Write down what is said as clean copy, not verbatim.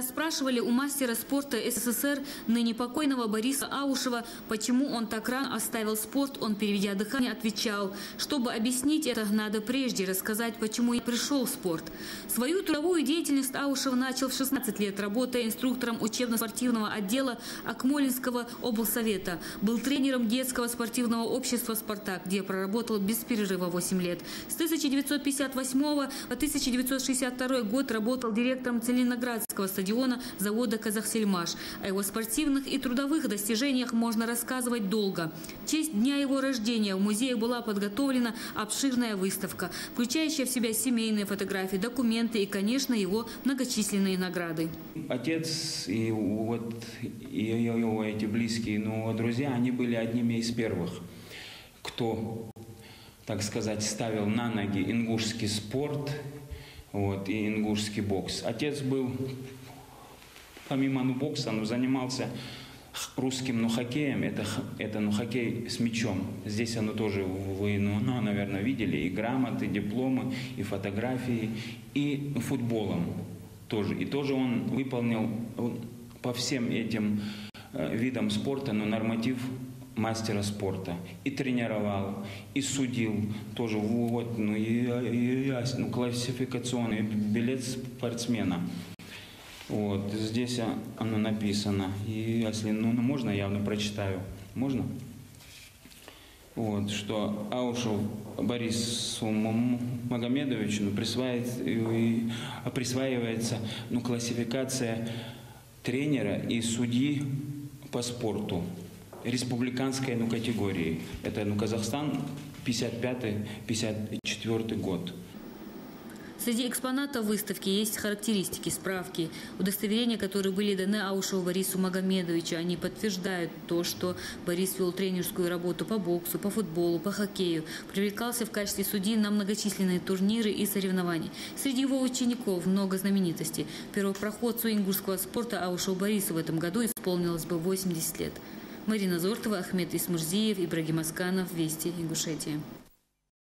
Спрашивали у мастера спорта СССР, ныне покойного Бориса Аушева, почему он так рано оставил спорт. Он, переведя дыхание, отвечал: чтобы объяснить это, надо прежде рассказать, почему я пришел в спорт. Свою трудовую деятельность Аушев начал в 16 лет, работая инструктором учебно-спортивного отдела Акмолинского облсовета. Был тренером детского спортивного общества «Спартак», где проработал без перерыва 8 лет. С 1958 по 1962 год работал директором Целиноградского стадиона завода «Казахсельмаш». О его спортивных и трудовых достижениях можно рассказывать долго. В честь дня его рождения в музее была подготовлена обширная выставка, включающая в себя семейные фотографии, документы и, конечно, его многочисленные награды. Отец и его эти близкие друзья, они были одними из первых, кто, так сказать, ставил на ноги ингушский спорт и ингушский бокс. Отец был, помимо бокса, занимался русским хоккеем. Это хоккей с мячом. Здесь оно тоже вы, наверное, видели и грамоты, дипломы, и фотографии, и футболом тоже. И тоже он выполнил по всем этим видам спорта норматив мастера спорта. И тренировал, и судил тоже классификационный билет спортсмена. Здесь оно написано. И если можно, я явно прочитаю. Можно? Что Аушев Борису Магомедовичу присваивается классификация тренера и судьи по спорту республиканской категории. Это Казахстан, 55-54 год. Среди экспонатов выставки есть характеристики, справки, удостоверения, которые были даны Аушеву Борису Магомедовичу. Они подтверждают то, что Борис вел тренерскую работу по боксу, по футболу, по хоккею, привлекался в качестве судьи на многочисленные турниры и соревнования. Среди его учеников много знаменитостей. Первопроходцу ингушского спорта Аушеву Борису в этом году исполнилось бы 80 лет. Марина Зортова, Ахмед Исмурзиев, Ибрагим Асканов, Вести, Ингушетия.